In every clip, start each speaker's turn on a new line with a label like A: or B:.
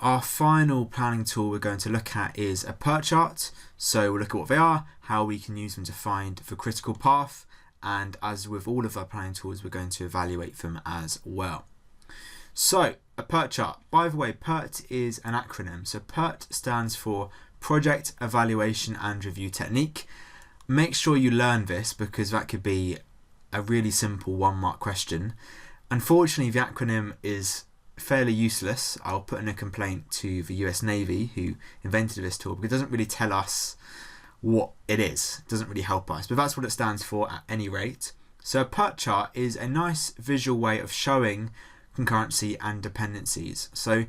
A: our final planning tool we're going to look at is a PERT chart. So we'll look at what they are, how we can use them to find the critical path, and as with all of our planning tools, we're going to evaluate them as well. So a PERT chart. By the way, PERT is an acronym. So PERT stands for Project Evaluation and Review Technique. Make sure you learn this because that could be a really simple 1-mark question. Unfortunately, the acronym is fairly useless. I'll put in a complaint to the US Navy who invented this tool because it doesn't really tell us what it is. It doesn't really help us, but that's what it stands for at any rate. So a PERT chart is a nice visual way of showing concurrency and dependencies. So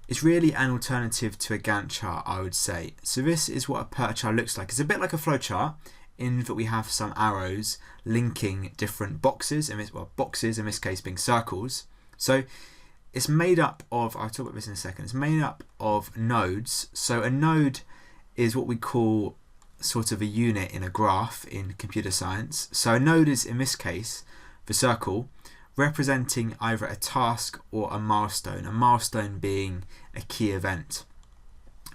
A: it's really an alternative to a Gantt chart, I would say. So this is what a PERT chart looks like. It's a bit like a flowchart in that we have some arrows linking different boxes, boxes in this case being circles. So it's made up of, I'll talk about this in a second, it's made up of nodes. So a node is what we call sort of a unit in a graph in computer science. So a node is, in this case, the circle, representing either a task or a milestone being a key event.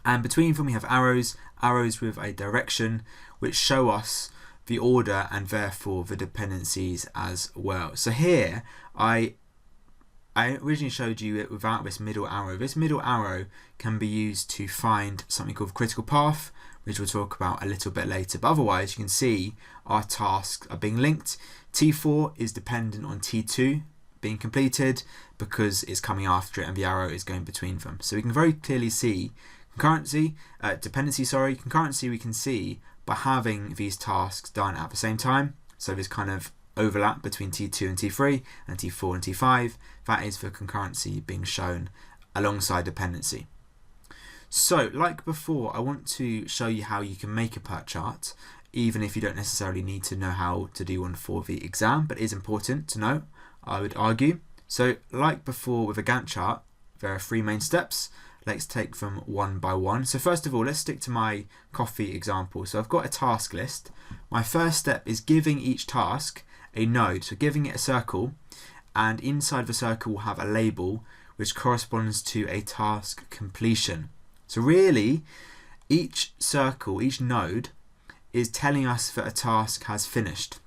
A: And between them we have arrows with a direction which show us the order and therefore the dependencies as well. So here I originally showed you it without this middle arrow. This middle arrow can be used to find something called critical path, which we'll talk about a little bit later. But otherwise, you can see our tasks are being linked. T4 is dependent on T2 being completed because it's coming after it and the arrow is going between them. So we can very clearly see concurrency we can see by having these tasks done at the same time. So there's kind of overlap between T2 and T3 and T4 and T5. That is for concurrency being shown alongside dependency. So like before, I want to show you how you can make a PERT chart, even if you don't necessarily need to know how to do one for the exam, but it is important to know, I would argue. So like before with a Gantt chart, there are 3 main steps. Let's take them one by one. So first of all, let's stick to my coffee example. So I've got a task list. My first step is giving each task a node, so giving it a circle, and inside the circle we'll have a label which corresponds to a task completion. So really, each circle, each node, is telling us that a task has finished.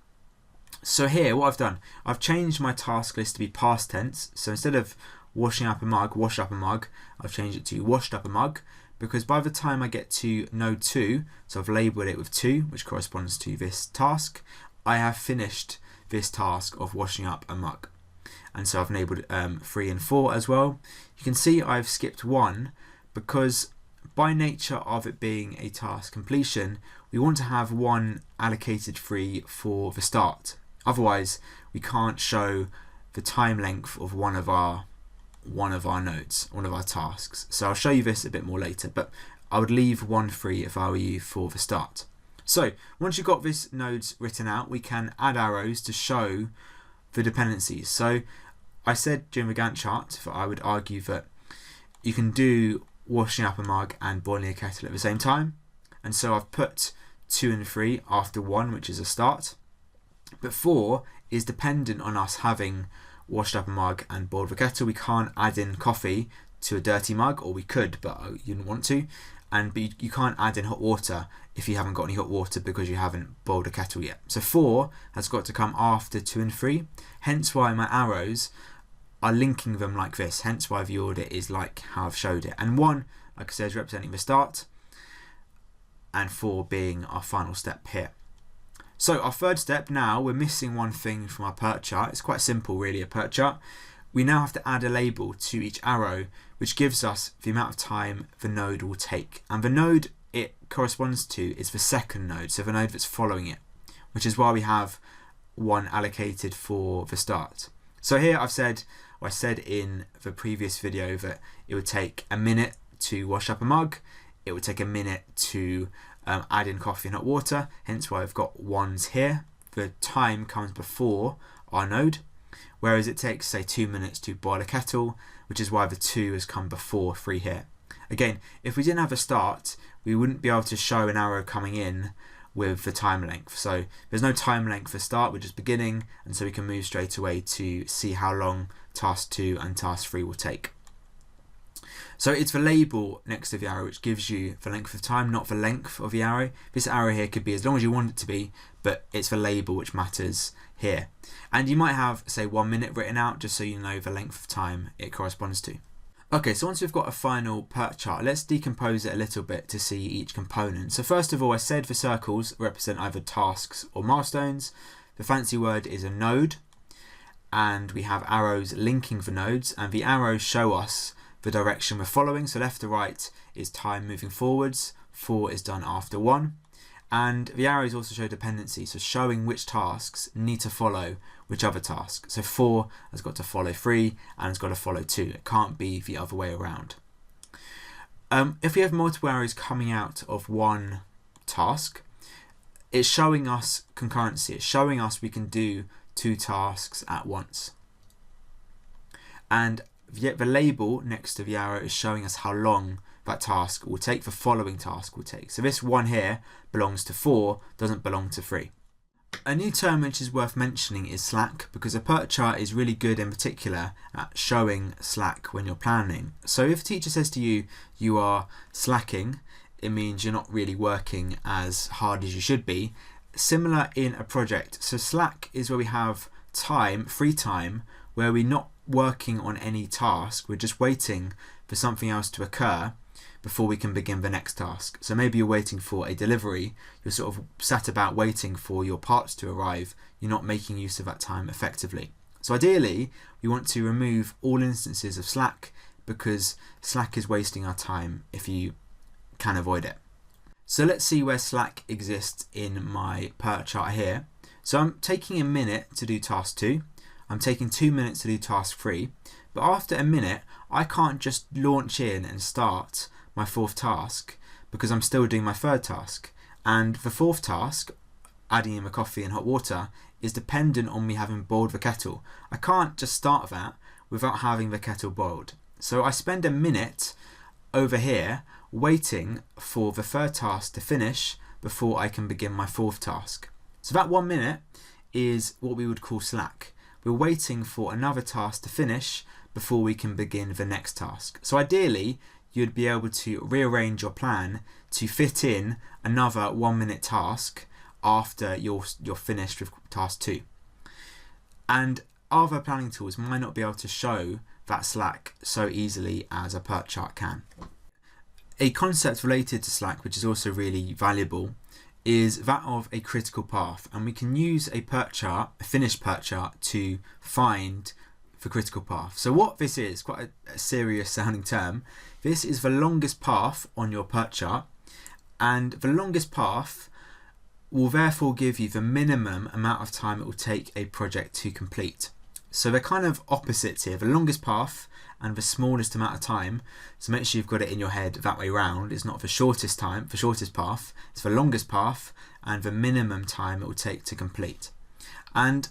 A: So here, what I've done, I've changed my task list to be past tense. So instead of washing up a mug, wash up a mug, I've changed it to washed up a mug, because by the time I get to node 2, so I've labelled it with 2, which corresponds to this task, I have finished this task of washing up a mug. And so I've enabled 3 and 4 as well. You can see I've skipped 1 because by nature of it being a task completion, we want to have 1 allocated free for the start. Otherwise, we can't show the time length of one of our nodes, one of our tasks. So I'll show you this a bit more later, but I would leave 1 free if I were you for the start. So once you've got this nodes written out, we can add arrows to show the dependencies. So I said during the Gantt chart that I would argue that you can do washing up a mug and boiling a kettle at the same time. And so I've put 2 and 3 after 1, which is a start. But 4 is dependent on us having washed up a mug and boiled the kettle. We can't add in coffee to a dirty mug, or we could, but you didn't want to. And you can't add in hot water if you haven't got any hot water because you haven't boiled a kettle yet. So 4 has got to come after 2 and 3, hence why my arrows are linking them like this, hence why the order is like how I've showed it. And 1, like I said, is representing the start, and 4 being our final step here. So our third step now, we're missing one thing from our PERT chart. It's quite simple really, a PERT chart. We now have to add a label to each arrow, which gives us the amount of time the node will take. And the node it corresponds to is the second node, so the node that's following it, which is why we have 1 allocated for the start. So here I said in the previous video that it would take a minute to wash up a mug, it would take a minute to add in coffee and hot water, hence why I've got 1s here. The time comes before our node, whereas it takes say 2 minutes to boil a kettle, which is why the 2 has come before 3 here. Again, if we didn't have a start, we wouldn't be able to show an arrow coming in with the time length. So there's no time length for start, we're just beginning, and so we can move straight away to see how long task 2 and task 3 will take. So it's the label next to the arrow which gives you the length of time, not the length of the arrow. This arrow here could be as long as you want it to be, but it's the label which matters here. And you might have, say, 1 minute written out just so you know the length of time it corresponds to. Okay, so once we've got a final PERT chart, let's decompose it a little bit to see each component. So first of all, I said the circles represent either tasks or milestones. The fancy word is a node, and we have arrows linking the nodes, and the arrows show us the direction we're following. So left to right is time moving forwards, 4 is done after 1. And the arrows also show dependency, so showing which tasks need to follow which other task. So 4 has got to follow 3 and has got to follow 2. It can't be the other way around. If we have multiple arrows coming out of one task, it's showing us concurrency. It's showing us we can do 2 tasks at once. And the label next to the arrow is showing us how long that task will take, the following task will take. So this one here belongs to 4, doesn't belong to 3. A new term which is worth mentioning is slack, because a PERT chart is really good in particular at showing slack when you're planning. So if a teacher says to you, you are slacking, it means you're not really working as hard as you should be. Similar in a project. So slack is where we have time, free time, where we're not working on any task, we're just waiting for something else to occur before we can begin the next task. So maybe you're waiting for a delivery, you're sort of sat about waiting for your parts to arrive, you're not making use of that time effectively. So ideally, we want to remove all instances of slack, because slack is wasting our time if you can avoid it. So let's see where slack exists in my PERT chart here. So I'm taking a minute to do task 2, I'm taking 2 minutes to do task 3, but after a minute, I can't just launch in and start my 4th task because I'm still doing my 3rd task. And the 4th task, adding in the coffee and hot water, is dependent on me having boiled the kettle. I can't just start that without having the kettle boiled. So I spend a minute over here waiting for the 3rd task to finish before I can begin my 4th task. So that 1 minute is what we would call slack. We're waiting for another task to finish before we can begin the next task. So ideally, you'd be able to rearrange your plan to fit in another 1 minute task after you're finished with task 2. And other planning tools might not be able to show that slack so easily as a PERT chart can. A concept related to slack, which is also really valuable, is that of a critical path, and we can use a PERT chart, a finished PERT chart, to find the critical path. So what this is, quite a serious sounding term, this is the longest path on your PERT chart, and the longest path will therefore give you the minimum amount of time it will take a project to complete. So they're kind of opposites here, the longest path and the smallest amount of time. So make sure you've got it in your head that way round. It's not the shortest time, the shortest path, it's the longest path and the minimum time it will take to complete. And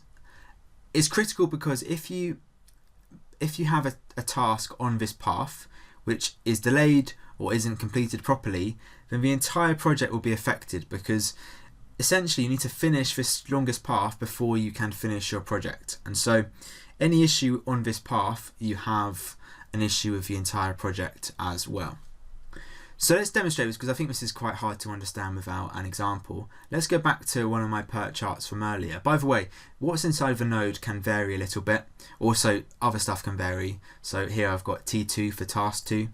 A: it's critical because if you have a task on this path which is delayed or isn't completed properly, then the entire project will be affected, because essentially you need to finish this longest path before you can finish your project. And so any issue on this path, you have an issue with the entire project as well. So let's demonstrate this, because I think this is quite hard to understand without an example. Let's go back to one of my PERT charts from earlier. By the way, what's inside of a node can vary a little bit. Also, other stuff can vary. So here I've got T2 for task 2.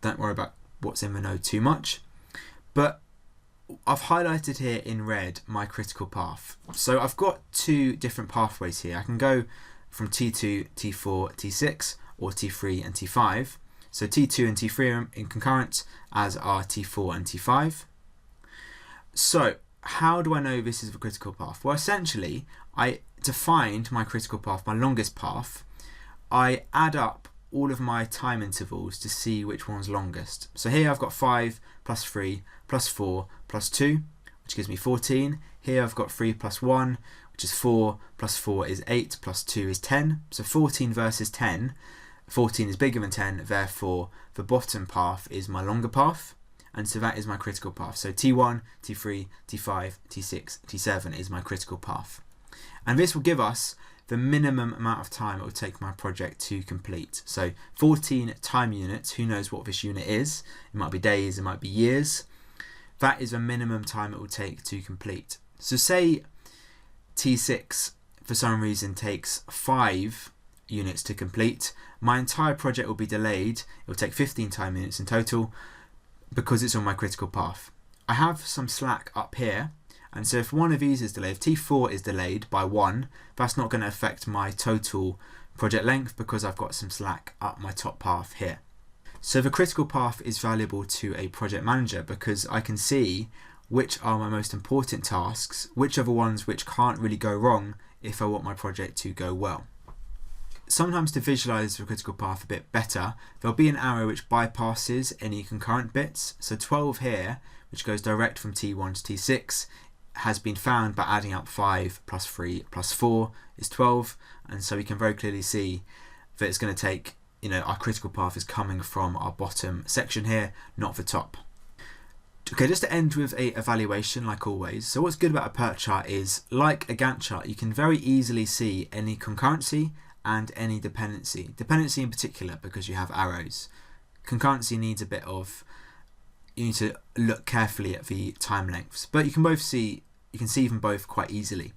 A: Don't worry about what's in the node too much. But I've highlighted here in red my critical path. So I've got 2 different pathways here. I can go from T2, T4, T6, or T3 and T5. So T2 and T3 are in concurrent, as are T4 and T5. So how do I know this is the critical path? Well, essentially, to find my critical path, my longest path, I add up all of my time intervals to see which one's longest. So here I've got 5 plus 3 plus 4 plus 2, which gives me 14. Here I've got 3 plus 1, which is 4, plus 4 is 8, plus 2 is 10. So 14 versus 10, 14 is bigger than 10, therefore the bottom path is my longer path, and so that is my critical path. So T1, T3, T5, T6, T7 is my critical path. And this will give us the minimum amount of time it will take my project to complete. So 14 time units, who knows what this unit is? It might be days, it might be years. That is the minimum time it will take to complete. So say T6 for some reason takes 5 units to complete, my entire project will be delayed. It will take 15 time units in total because it's on my critical path. I have some slack up here, and so if one of these is delayed, if T4 is delayed by 1, that's not going to affect my total project length because I've got some slack up my top path here. So the critical path is valuable to a project manager because I can see which are my most important tasks, which are the ones which can't really go wrong if I want my project to go well. Sometimes to visualize the critical path a bit better, there'll be an arrow which bypasses any concurrent bits. So 12 here, which goes direct from T1 to T6, has been found by adding up 5 plus 3 plus 4 is 12. And so we can very clearly see that it's going to take, our critical path is coming from our bottom section here, not the top. Okay, just to end with a evaluation like always. So what's good about a PERT chart is, like a Gantt chart, you can very easily see any concurrency and any dependency. Dependency in particular because you have arrows. Concurrency needs a bit of, you need to look carefully at the time lengths, but you can see them both quite easily.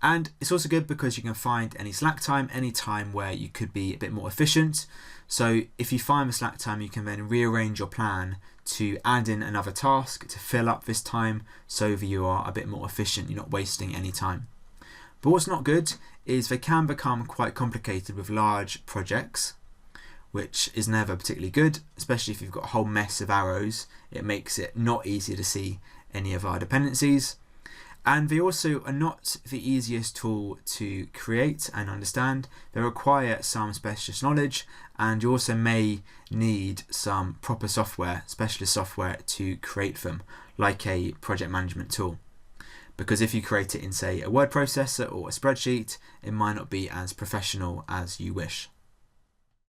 A: And it's also good because you can find any slack time, any time where you could be a bit more efficient. So if you find the slack time, you can then rearrange your plan to add in another task to fill up this time so that you are a bit more efficient, you're not wasting any time. But what's not good is they can become quite complicated with large projects, which is never particularly good, especially if you've got a whole mess of arrows. It makes it not easy to see any of our dependencies. And they also are not the easiest tool to create and understand. They require some specialist knowledge, and you also may need some proper software, specialist software to create them, like a project management tool. Because if you create it in, say, a word processor or a spreadsheet, it might not be as professional as you wish.